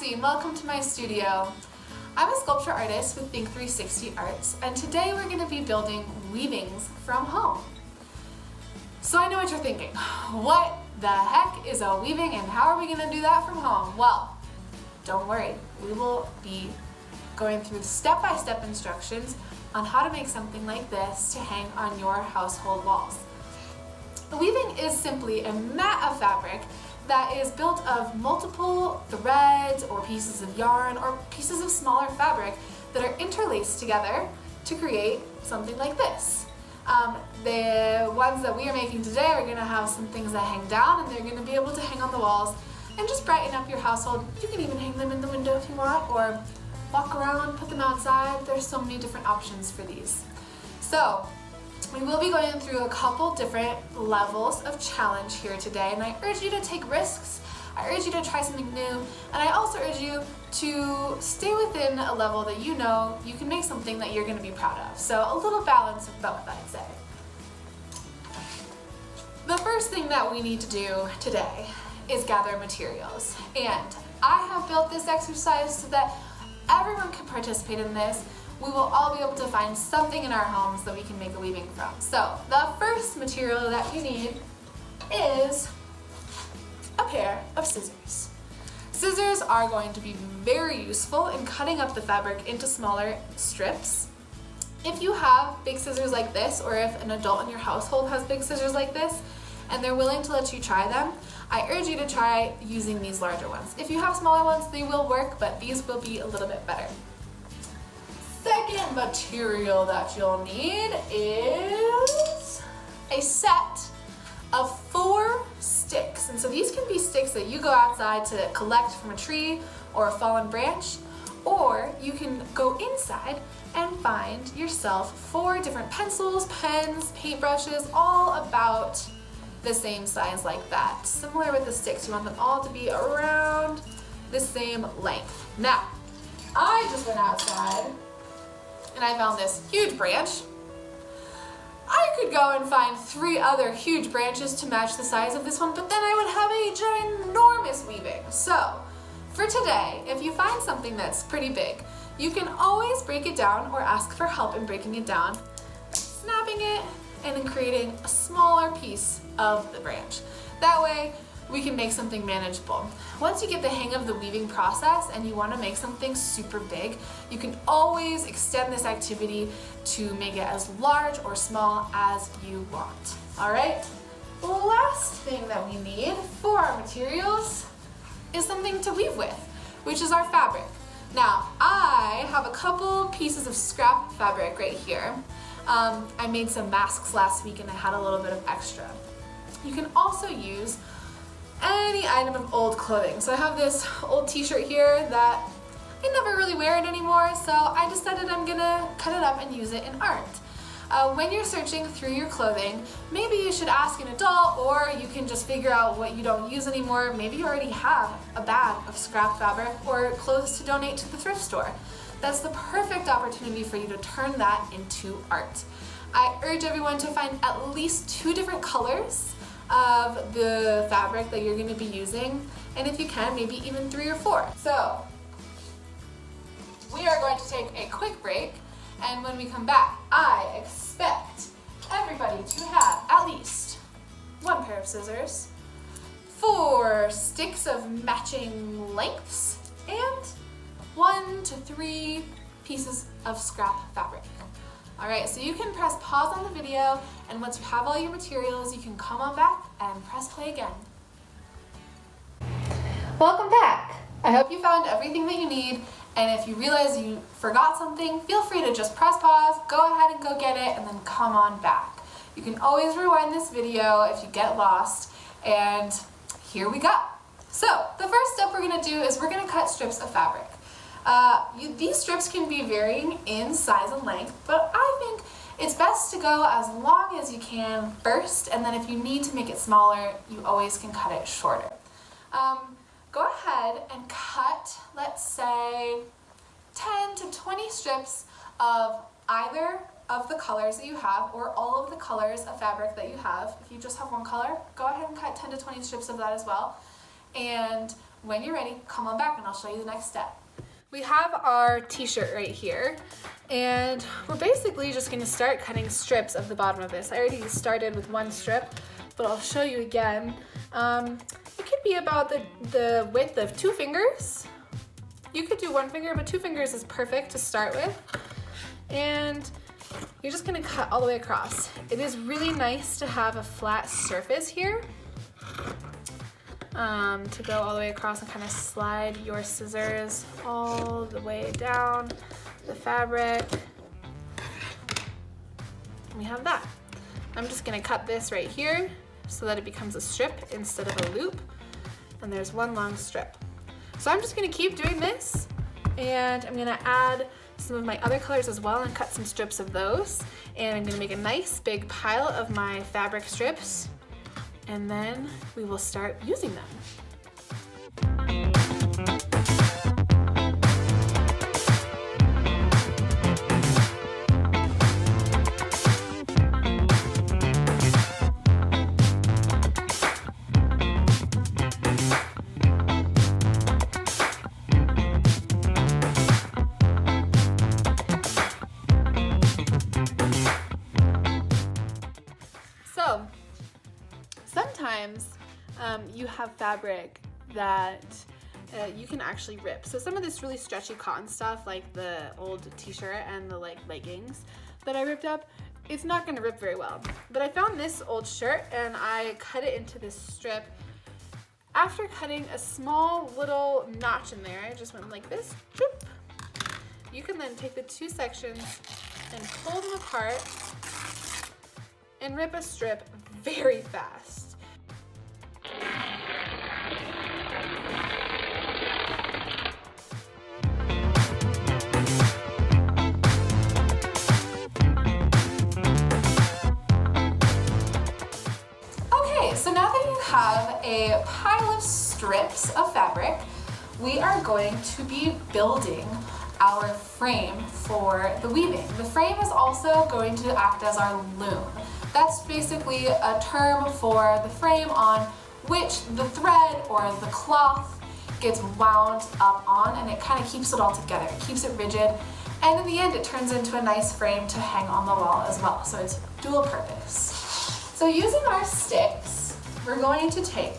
Chelsea and welcome to my studio. I'm a sculpture artist with Think 360 Arts, and today we're going to be building weavings from home. So I know what you're thinking. What the heck is a weaving and how are we going to do that from home? Well, don't worry. We will be going through step-by-step instructions on how to make something like this to hang on your household walls. A weaving is simply a mat of fabric that is built of multiple threads or pieces of yarn or pieces of smaller fabric that are interlaced together to create something like this. The ones that we are making today are going to have some things that hang down, and they're going to be able to hang on the walls and just brighten up your household. You can even hang them in the window if you want, or walk around, put them outside. There's so many different options for these. So we will be going through a couple different levels of challenge here today, and I urge you to take risks. I urge you to try something new, and I also urge you to stay within a level that you know you can make something that you're going to be proud of. So a little balance of both, I'd say. The first thing that we need to do today is gather materials, and I have built this exercise so that everyone can participate in this. We will all be able to find something in our homes that we can make a weaving from. So the first material that you need is a pair of scissors. Scissors are going to be very useful in cutting up the fabric into smaller strips. If you have big scissors like this, or if an adult in your household has big scissors like this, and they're willing to let you try them, I urge you to try using these larger ones. If you have smaller ones, they will work, but these will be a little bit better. Second material that you'll need is a set of 4 sticks. And so these can be sticks that you go outside to collect from a tree or a fallen branch, or you can go inside and find yourself 4 different pencils, pens, paintbrushes, all about the same size like that. Similar with the sticks, you want them all to be around the same length. Now, I just went outside and I found this huge branch. I could go and find 3 other huge branches to match the size of this one, but then I would have a ginormous weaving. So for today, if you find something that's pretty big, you can always break it down or ask for help in breaking it down, snapping it, and then creating a smaller piece of the branch. That way, we can make something manageable. Once you get the hang of the weaving process and you want to make something super big, you can always extend this activity to make it as large or small as you want. All right? Last thing that we need for our materials is something to weave with, which is our fabric. Now, I have a couple pieces of scrap fabric right here. I made some masks last week and I had a little bit of extra. You can also use any item of old clothing. So I have this old t-shirt here that I never really wear it anymore, so I decided I'm gonna cut it up and use it in art. When you're searching through your clothing, maybe you should ask an adult, or you can just figure out what you don't use anymore. Maybe you already have a bag of scrap fabric or clothes to donate to the thrift store. That's the perfect opportunity for you to turn that into art. I urge everyone to find at least 2 different colors of the fabric that you're going to be using, and if you can, maybe even 3 or 4. So we are going to take a quick break, and when we come back, I expect everybody to have at least 1 pair of scissors, 4 sticks of matching lengths, and 1 to 3 pieces of scrap fabric. Alright, so you can press pause on the video, and once you have all your materials, you can come on back and press play again. Welcome back! I hope you found everything that you need, and if you realize you forgot something, feel free to just press pause, go ahead and go get it, and then come on back. You can always rewind this video if you get lost, and here we go. So, the first step we're going to do is we're going to cut strips of fabric. These strips can be varying in size and length, but I think it's best to go as long as you can first, and then if you need to make it smaller, you always can cut it shorter. Go ahead and cut, let's say, 10 to 20 strips of either of the colors that you have, or all of the colors of fabric that you have. If you just have one color, go ahead and cut 10 to 20 strips of that as well. And when you're ready, come on back and I'll show you the next step. We have our t-shirt right here, and we're basically just gonna start cutting strips of the bottom of this. I already started with one strip, but I'll show you again. It could be about the width of 2 fingers. You could do 1 finger, but 2 fingers is perfect to start with. And you're just gonna cut all the way across. It is really nice to have a flat surface here to go all the way across and kind of slide your scissors all the way down the fabric. And we have that. I'm just gonna cut this right here so that it becomes a strip instead of a loop. And there's 1 long strip. So I'm just gonna keep doing this, and I'm gonna add some of my other colors as well and cut some strips of those. And I'm gonna make a nice big pile of my fabric strips, and then we will start using them. So sometimes you have fabric that you can actually rip. So some of this really stretchy cotton stuff, like the old t-shirt and the leggings that I ripped up, it's not gonna rip very well. But I found this old shirt and I cut it into this strip. After cutting a small little notch in there, I just went like this. You can then take the 2 sections and pull them apart and rip a strip very fast. Okay, so now that you have a pile of strips of fabric, we are going to be building our frame for the weaving. The frame is also going to act as our loom. That's basically a term for the frame on which the thread or the cloth gets wound up on, and it kind of keeps it all together. It keeps it rigid, and in the end it turns into a nice frame to hang on the wall as well. So it's dual purpose. So using our sticks, we're going to take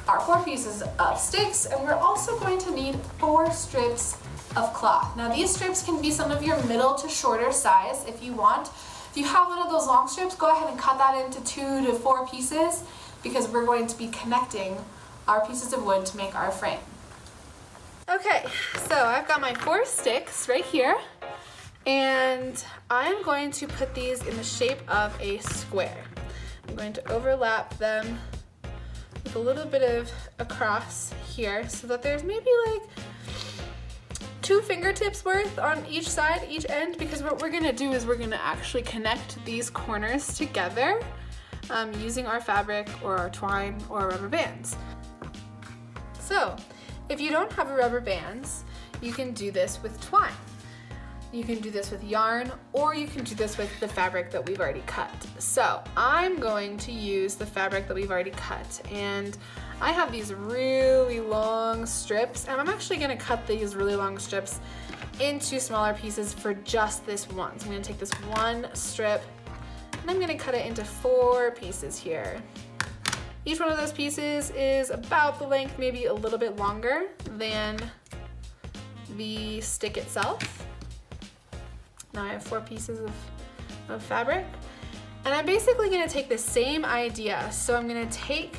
our 4 pieces of sticks, and we're also going to need 4 strips of cloth. Now these strips can be some of your middle to shorter size if you want. If you have one of those long strips, go ahead and cut that into 2 to 4 pieces, because we're going to be connecting our pieces of wood to make our frame. Okay, so I've got my 4 sticks right here, and I'm going to put these in the shape of a square. I'm going to overlap them with a little bit of across here so that there's maybe like 2 fingertips worth on each side, each end, because what we're gonna do is we're gonna actually connect these corners together using our fabric or our twine or rubber bands. So if you don't have a rubber bands, you can do this with twine. You can do this with yarn, or you can do this with the fabric that we've already cut. So I'm going to use the fabric that we've already cut, and I have these really long strips, and I'm actually gonna cut these really long strips into smaller pieces for just this one. So I'm gonna take this 1 strip, and I'm gonna cut it into 4 pieces here. Each one of those pieces is about the length, maybe a little bit longer than the stick itself. Now I have 4 pieces of fabric, and I'm basically gonna take the same idea. So I'm gonna take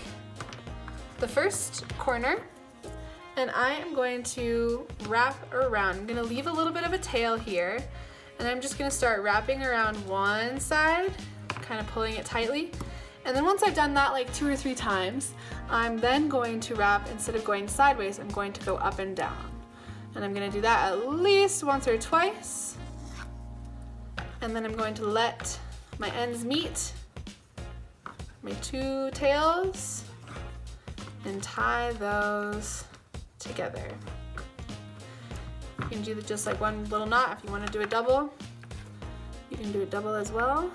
the first corner, and I am going to wrap around. I'm gonna leave a little bit of a tail here, and I'm just gonna start wrapping around one side, kind of pulling it tightly. And then once I've done that like 2 or 3 times, I'm then going to wrap, instead of going sideways, I'm going to go up and down. And I'm gonna do that at least once or twice. And then I'm going to let my ends meet, my 2 tails, and tie those together. You can do just like 1 little knot. If you want to do a double, you can do a double as well.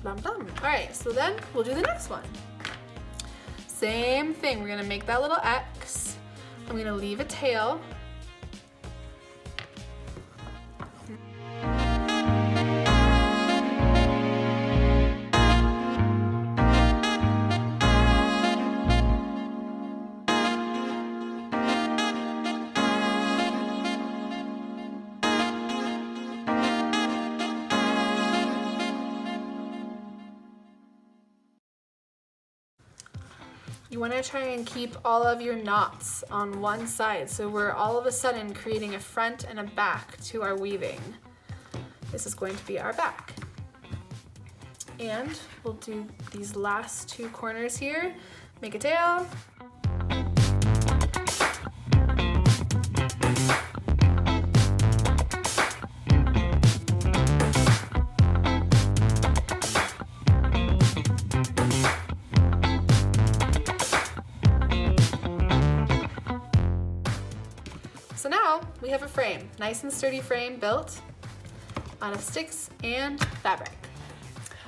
Dum dum. All right, so then we'll do the next one. same thing. We're gonna make that little X. I'm gonna leave a tail. You want to try and keep all of your knots on one side, so we're all of a sudden creating a front and a back to our weaving. This is going to be our back. And we'll do these last two corners here. Make a tail. So now we have a frame, nice and sturdy frame built out of sticks and fabric.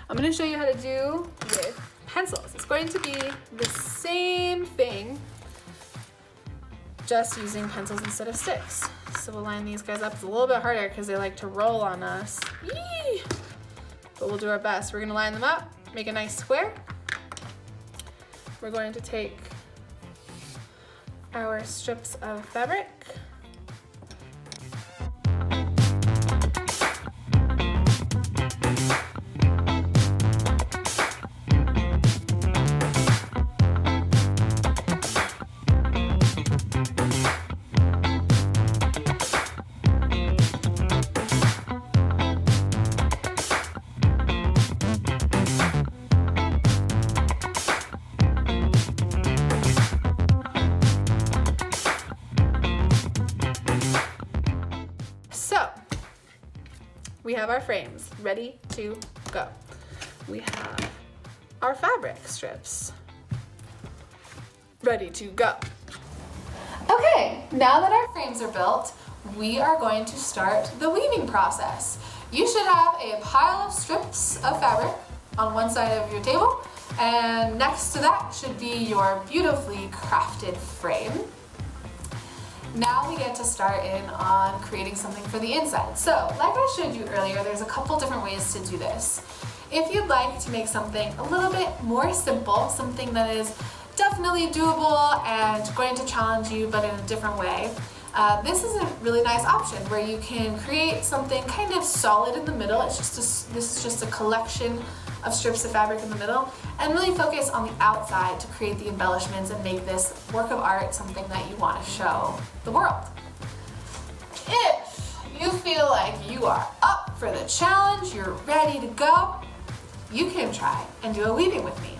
I'm going to show you how to do with pencils. It's going to be the same thing, just using pencils instead of sticks. So we'll line these guys up. It's a little bit harder because they like to roll on us. Yee! But we'll do our best. We're going to line them up, make a nice square. We're going to take our strips of fabric. We have our frames ready to go. We have our fabric strips ready to go. Okay, now that our frames are built, we are going to start the weaving process. You should have a pile of strips of fabric on one side of your table, and next to that should be your beautifully crafted frame. Now we get to start in on creating something for the inside. So, like I showed you earlier, there's a couple different ways to do this. If you'd like to make something a little bit more simple, something that is definitely doable and going to challenge you but in a different way, this is a really nice option where you can create something kind of solid in the middle. This is just a collection of strips of fabric in the middle, and really focus on the outside to create the embellishments and make this work of art something that you want to show the world. If you feel like you are up for the challenge, you're ready to go, you can try and do a weaving with me.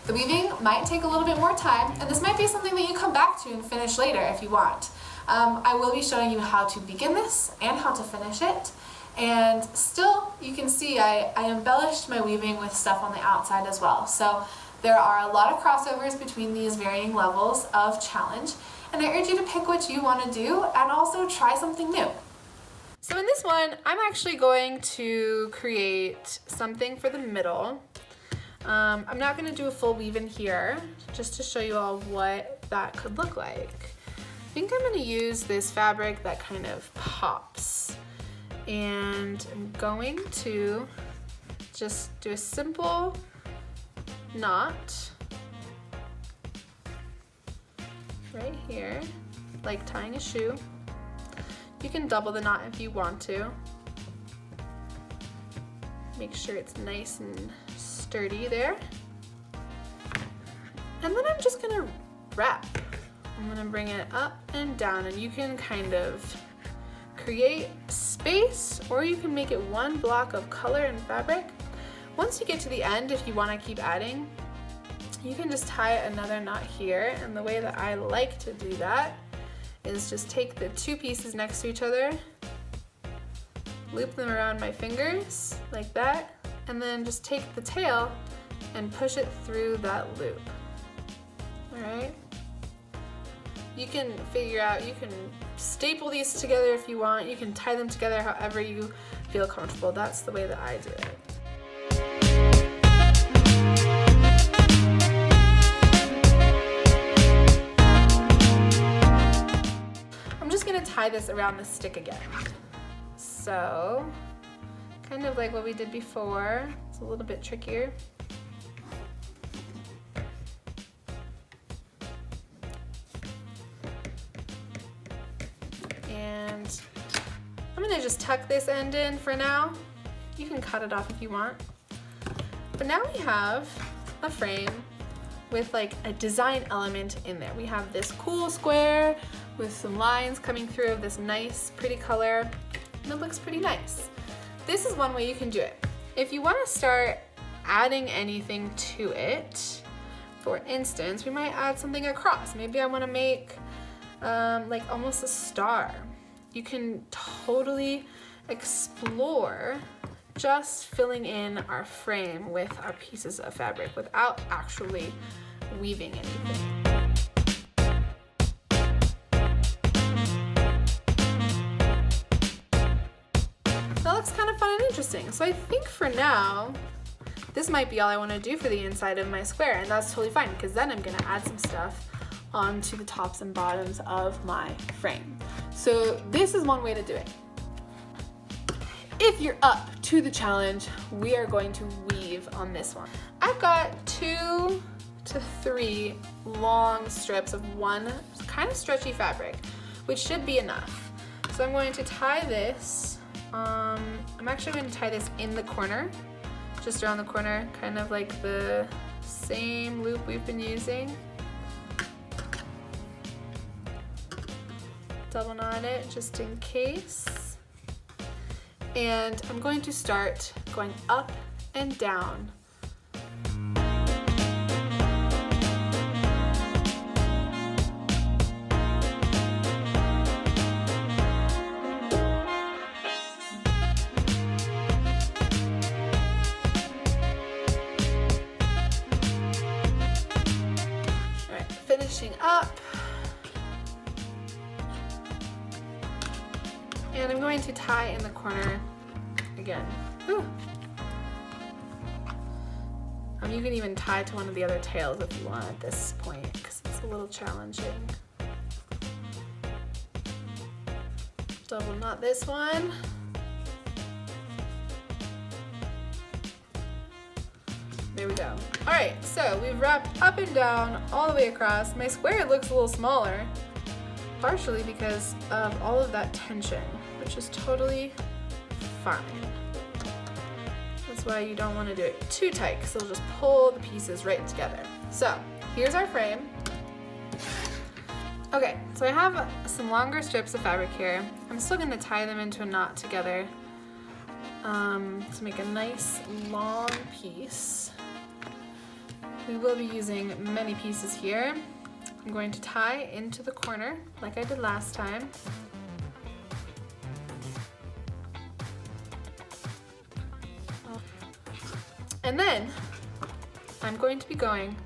The weaving might take a little bit more time, and this might be something that you come back to and finish later if you want. I will be showing you how to begin this and how to finish it. And still, you can see I embellished my weaving with stuff on the outside as well. So there are a lot of crossovers between these varying levels of challenge, and I urge you to pick what you want to do and also try something new. So in this one, I'm actually going to create something for the middle. I'm not going to do a full weave in here, just to show you all what that could look like. I think I'm going to use this fabric that kind of pops. And I'm going to just do a simple knot right here, like tying a shoe. You can double the knot if you want to. Make sure it's nice and sturdy there. And then I'm just gonna wrap. I'm gonna bring it up and down, and you can kind of create space, or you can make it one block of color and fabric. Once you get to the end, if you want to keep adding, you can just tie another knot here, and the way that I like to do that is just take the two pieces next to each other, loop them around my fingers like that, and then just take the tail and push it through that loop. Alright? You can figure out, you can staple these together if you want, you can tie them together however you feel comfortable. That's the way that I do it. tie this around the stick again. So, kind of like what we did before. It's a little bit trickier. And I'm gonna just tuck this end in for now. You can cut it off if you want. But now we have a frame with like a design element in there. We have this cool square with some lines coming through of this nice, pretty color, and it looks pretty nice. This is one way you can do it. If you want to start adding anything to it, for instance, we might add something across. Maybe I want to make like almost a star. You can totally explore just filling in our frame with our pieces of fabric without actually weaving anything. That looks kind of fun and interesting. So I think for now, this might be all I want to do for the inside of my square, and that's totally fine because then I'm going to add some stuff onto the tops and bottoms of my frame. So this is one way to do it. If you're up to the challenge, we are going to weave on this one. I've got 2 to 3 long strips of one kind of stretchy fabric, which should be enough. So I'm going to tie this, I'm actually going to tie this in the corner, just around the corner, kind of like the same loop we've been using. Double knot it just in case. And I'm going to start going up and down. All right, finishing up. And I'm going to tie in the corner again. Ooh. You can even tie to one of the other tails if you want at this point, because it's a little challenging. Double knot this one. There we go. All right, so we've wrapped up and down all the way across. My square looks a little smaller, partially because of all of that tension, which is totally fine. That's why you don't want to do it too tight, because it'll just pull the pieces right together. So here's our frame. Okay, so I have some longer strips of fabric here. I'm still going to tie them into a knot together to make a nice long piece. We will be using many pieces here. I'm going to tie into the corner like I did last time. And then I'm going to be going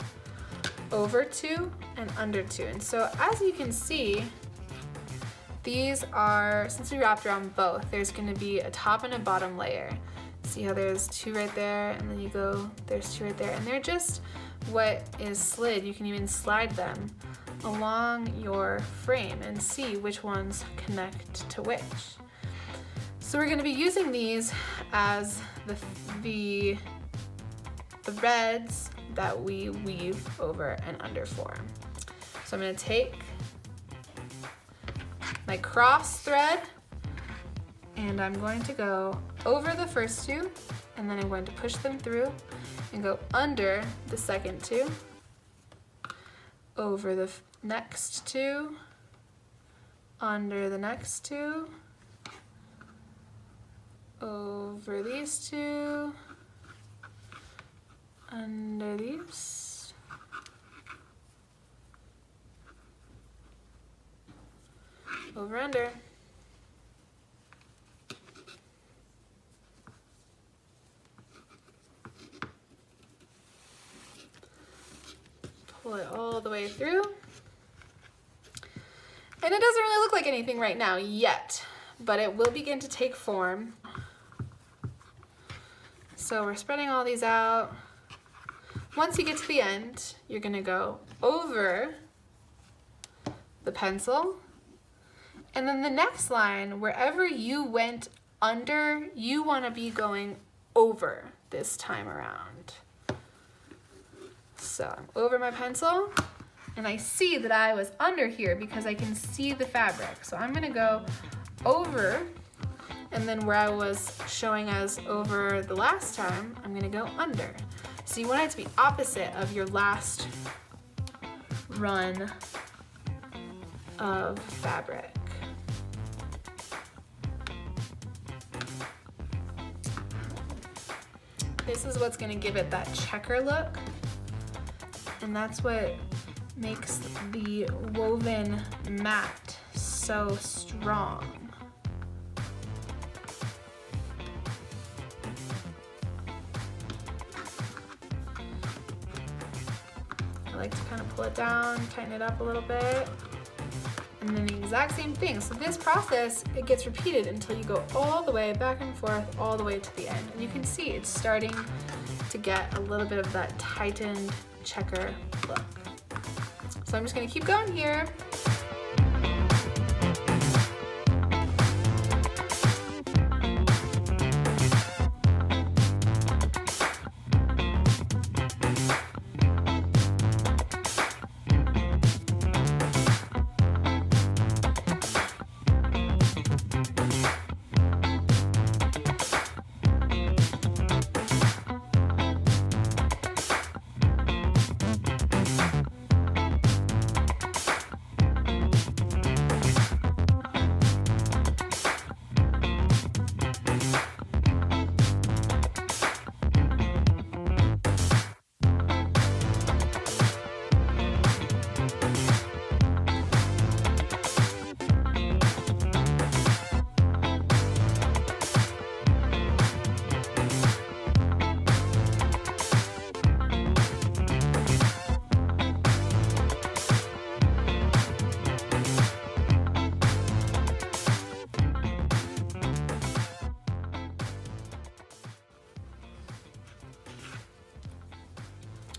over 2 and under 2. And so as you can see, these are, since we wrapped around both, there's going to be a top and a bottom layer. See how there's 2 right there, and then you go, there's 2 right there, and they're just what is slid. You can even slide them along your frame and see which ones connect to which. So we're going to be using these as the threads that we weave over and under for. So I'm going to take my cross thread and I'm going to go over the first 2, and then I'm going to push them through and go under the second 2, over the next 2, under the next 2, over these 2, under these, over under. Pull it all the way through. And it doesn't really look like anything right now yet, but it will begin to take form. So we're spreading all these out. Once you get to the end, you're gonna go over the pencil And then the next line, wherever you went under, you want to be going over this time around. So I'm over my pencil, and I see that I was under here because I can see the fabric. So I'm gonna go over, and then where I was showing as over the last time, I'm gonna go under. So you want it to be opposite of your last run of fabric. This is what's gonna give it that checker look, and that's what makes the woven mat so strong. I like to kind of pull it down, tighten it up a little bit, and then the exact same thing. So this process, it gets repeated until you go all the way back and forth, all the way to the end. And you can see it's starting to get a little bit of that tightened checker look. So I'm just gonna keep going here.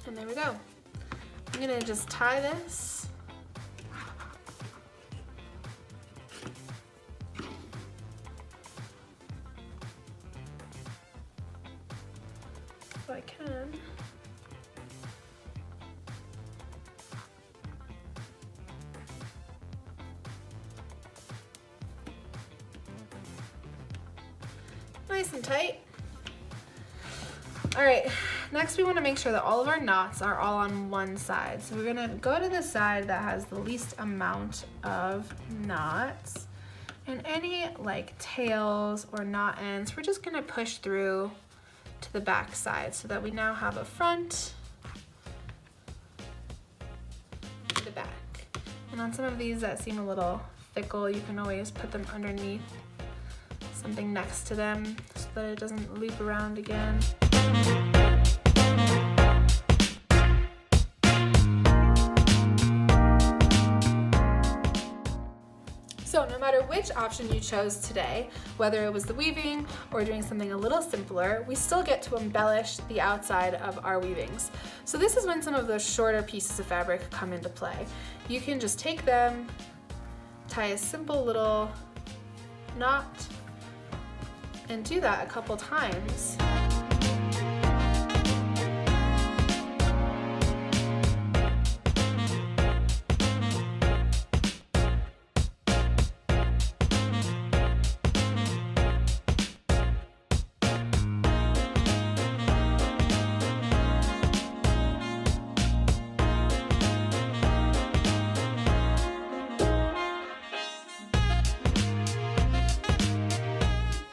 And there we go. I'm gonna just tie this. If I can. Nice and tight. All right, next we want to make sure that all of our knots are all on one side. So we're gonna go to the side that has the least amount of knots, and any like tails or knot ends, we're just gonna push through to the back side so that we now have a front and the back. And on some of these that seem a little fickle, you can always put them underneath something next to them so that it doesn't loop around again. So no matter which option you chose today, whether it was the weaving or doing something a little simpler, we still get to embellish the outside of our weavings. So this is when some of those shorter pieces of fabric come into play. You can just take them, tie a simple little knot, and do that a couple times.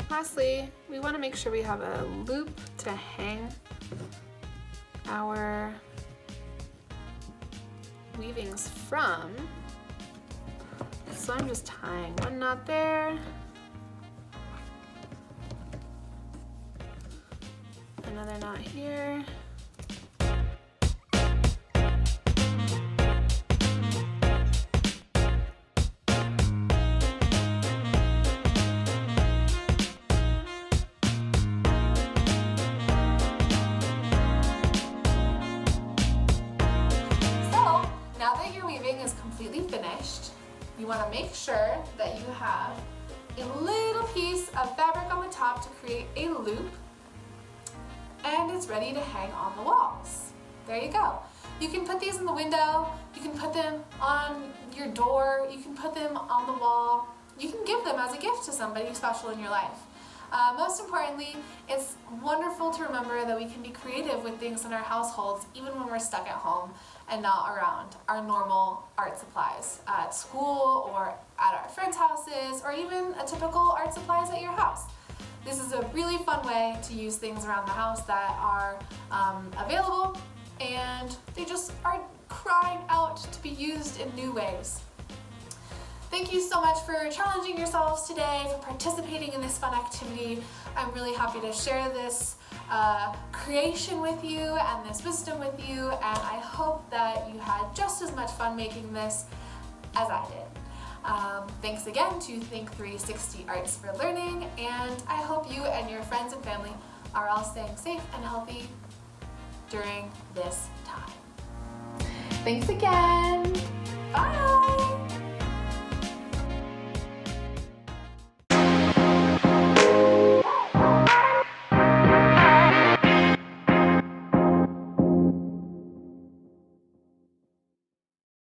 Lastly, we want to make sure we have a loop to hang our weavings from. So I'm just tying one knot there, another knot here, finished, you want to make sure that you have a little piece of fabric on the top to create a loop, and it's ready to hang on the walls. There you go. You can put these in the window, you can put them on your door, you can put them on the wall, you can give them as a gift to somebody special in your life. Most importantly, it's wonderful to remember that we can be creative with things in our households even when we're stuck at home and not around our normal art supplies at school or at our friends' houses, or even a typical art supplies at your house. This is a really fun way to use things around the house that are available, and they just are crying out to be used in new ways. Thank you so much for challenging yourselves today, for participating in this fun activity. I'm really happy to share this creation with you and this wisdom with you, and I hope that you had just as much fun making this as I did. Thanks again to Think 360 Arts for Learning, and I hope you and your friends and family are all staying safe and healthy during this time. Thanks again. Bye.